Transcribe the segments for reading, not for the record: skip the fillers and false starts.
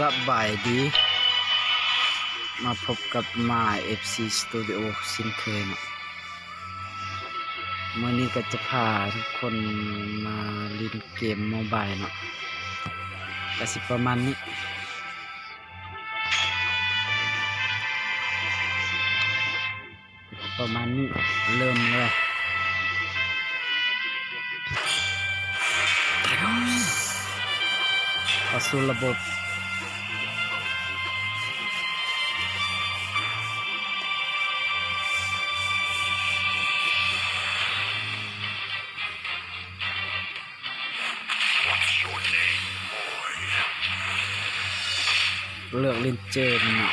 สบายดีมาพบกับมา FC Studio สินเคยเนาะมื่อนี้ก็จะพาทุกคนมาเล่นเกมโมบายเนาะก็สิประมาณนี้เริ่มเลยเข้าสู่ระบบเลือกเล่นเจนเนาะ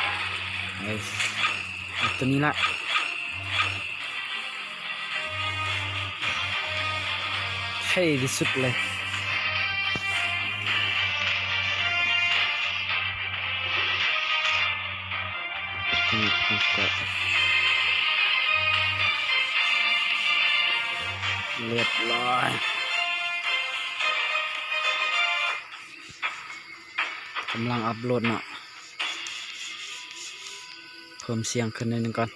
เอาตัวนี้ละเท่ที่สุดเลยนี่ก็เรียบร้อยกำลังอัพโหลดเนาะเพิ่มเสียงขึ้นนิดนึงก่อน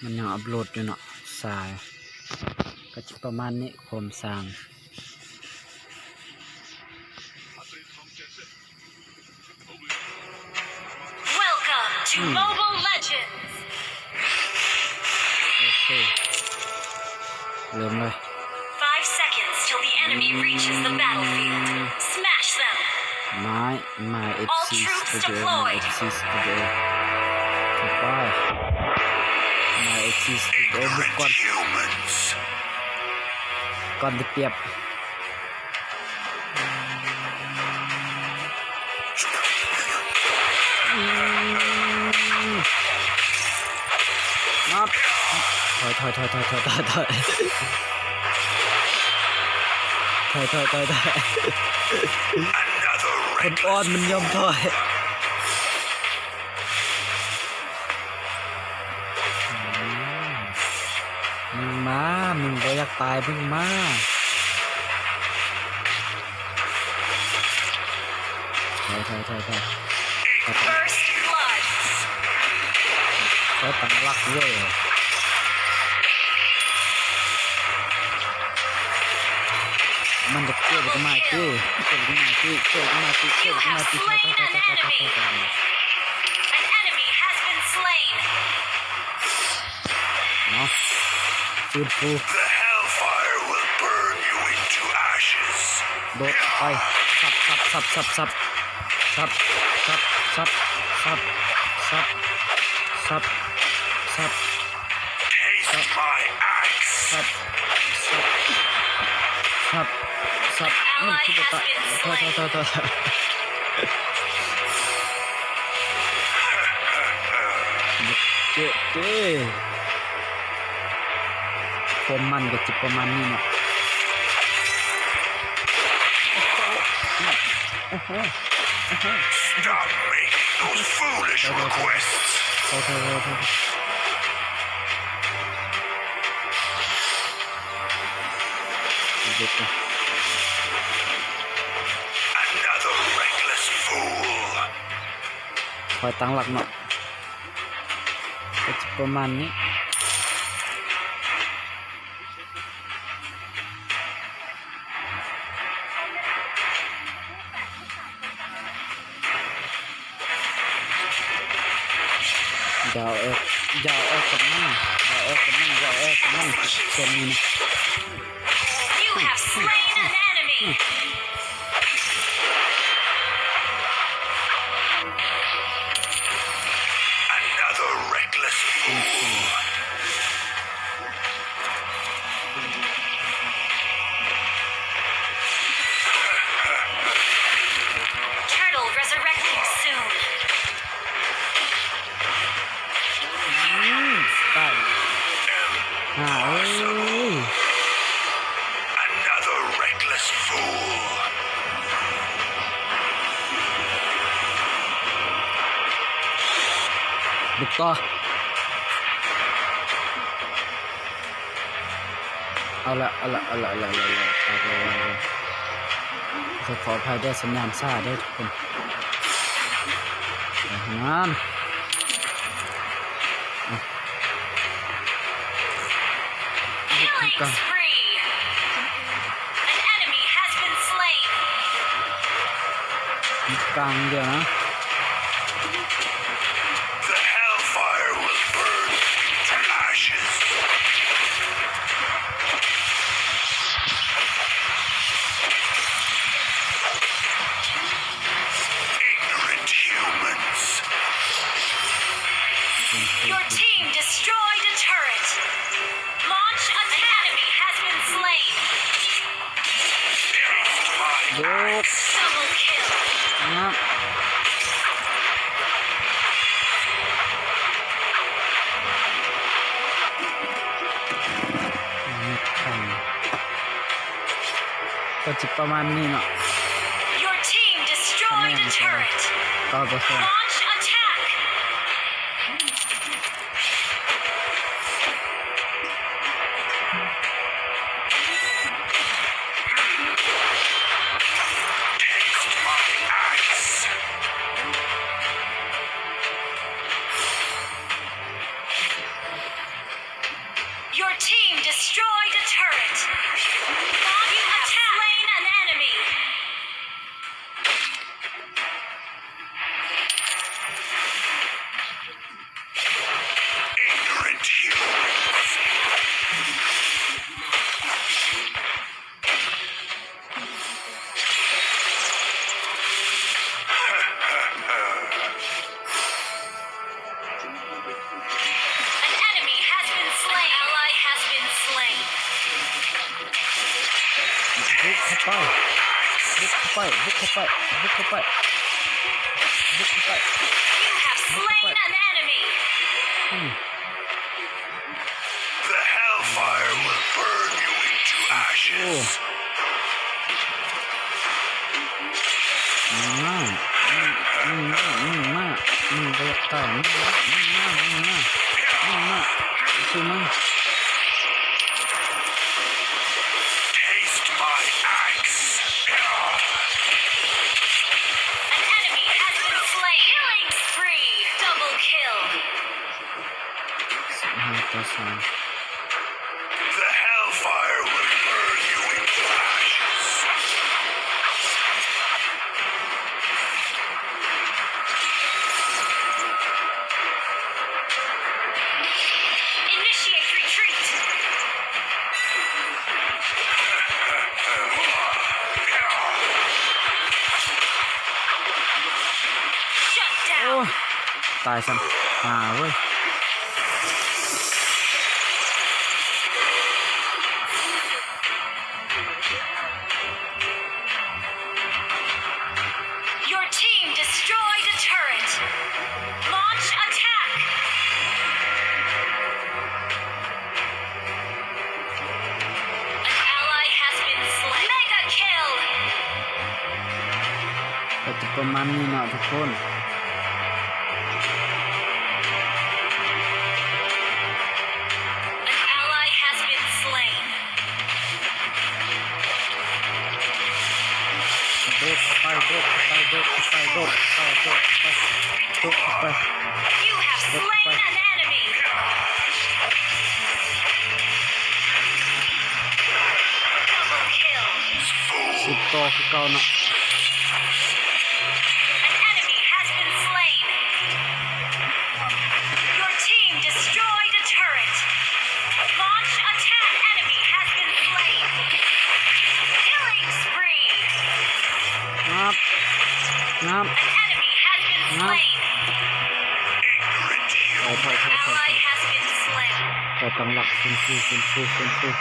มันยังอัพโหลดอยู่เนาะสายก็จะประมาณนี้โคมสร้างTo Mobile Legends. โอเคเริ่มเลย 5 seconds till the enemy reaches the battlefield. Smash them. My All FC troops Studio deployed. FC Studio ต่อไป My FC Studio บุกก่อนได้เปรียบนับถอยคนอ้อนมันยอมถอยมึงก็อยากตายมึงมาถอย First blood. เขาตั้งรักด้วยมันจะเกี่ยวกับไม้ตี้ You have slain an enemy. An enemy has been slain. เนาะฟื้นฟู The hellfire will burn you into ashes. โดดไปสับ Taste my axe. มันคิดว่าถอยเจ๊ความมันก็จะประมาณนี้เนาะStop making those foolish requests. ถอย Another reckless fool. ตั้งหลักเนาะก็จะประมาณนี้ยาวกับมันส่วนนี้นะ You have slain an enemy. Another reckless fool. Turtle resurrecting soon. ตายเอ้ย Another reckless fool. บุกต่อเอาละไปขออภัยด้วยสัญญาณซ่าด้วยทุกคนนั่น Killing spree. An enemy has been slain. กลางเดี๋ยวนะ The hellfire will burn you to ashes. Ignorant humans. Your team destroyed a turret. Launch attack. An enemy has been slain. Buộc. Double kill. นะไม่ทันก็จะประมาณนี้เนาะ Your team destroyed a turret. 9% Launch attack. Taste my axe. Your team destroyed a turret. You have slain an enemy. Ignorant humans. An enemy has been slain. Ally has been slain. บุกเข้าไปบุกเข้าไปบุกเข้าไปบุกเข้าไปบุกเข้าไป You have slain an enemy. อืม The hellfire will burn you into โอ้ ashes. มากไปต่อมากคือมาก Taste my axe. An enemy has been slain. Killing spree. Double kill. 15% The hellfire will burn you into ashes. Initiate retreat. Shut โอ้ down. ตายซ้ำเว้ย Your team destroyed a turret. Launch attack. An ally has been slain. Mega kill. ก็จะประมาณนี้เนาะทุกคน An ally has been slain. โดดเข้าไป You have slain an enemy. Double kill. สิบต่อคือเก่าเนาะ An enemy has been slain. Your team destroyed a turret. Launch attack. Enemy has been slain. Killing spree. งับ An enemy has been slain. Ignorant ถอย Ally has been slain. ขอตั้งหลักคุณครู Executed.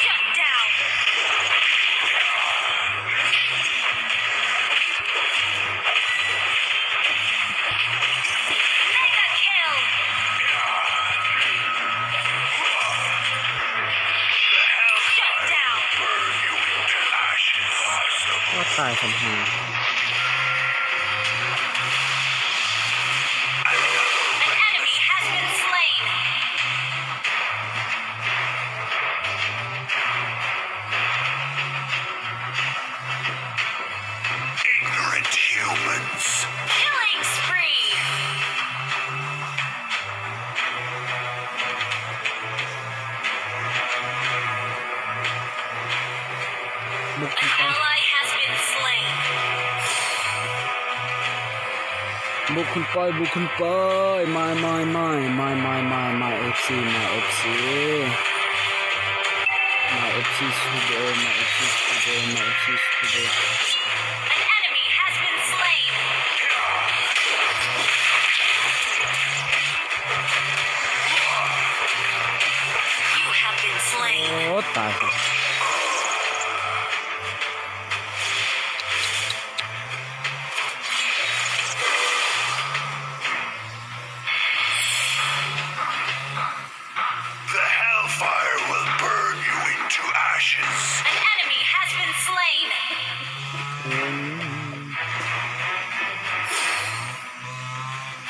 Shut down. Mega kill. The hellfire ตายสัมหา An enemy has been slain. Ignorant humans. Killing spree. บุก An ขึ้นไป ally has been slain. บุกขึ้นไปบุกขึ้นไปmy FC my FC my FC studio my FC studio my FC studio An enemy has been slain. You have been slain. โอ้ตายสิ The hellfire will burn you into ashes. An enemy has been slain.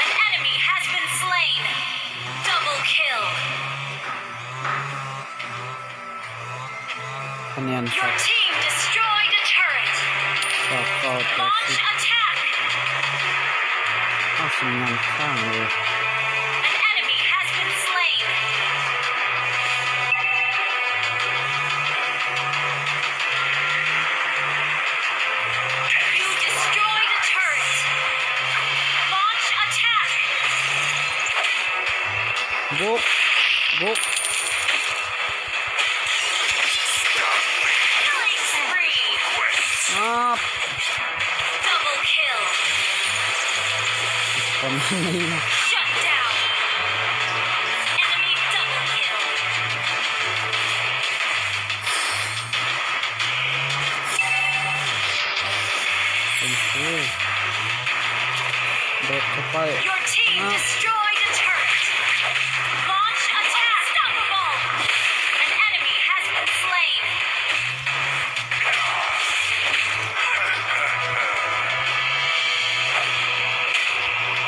An enemy has been slain. Double kill. คะแนน Your team destroyed a turret. สอบเก้าต่อ Launch 10 attack. เข้าสิงานข้างเลย An enemy has been slain. You destroyed a turret. Launch attack. บุกบุก Killing spree. อ้าบ Double kill. ประมาณนี้นะ Shut down. Enemy double kill. เป็นคือโดดเข้าไป Your team destroyed a turret. Launch attack. Unstoppable. An enemy has been slain.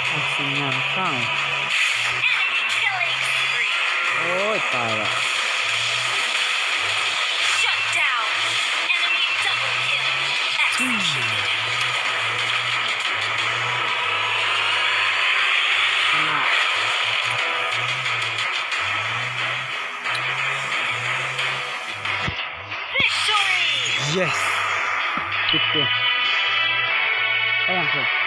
เข้าสิงานข้าง Enemy killing spree. โอ้ยตายละ Shut down. Enemy double kill. Executed. ชนะ Victory. yes ปิดเกมไปยังผม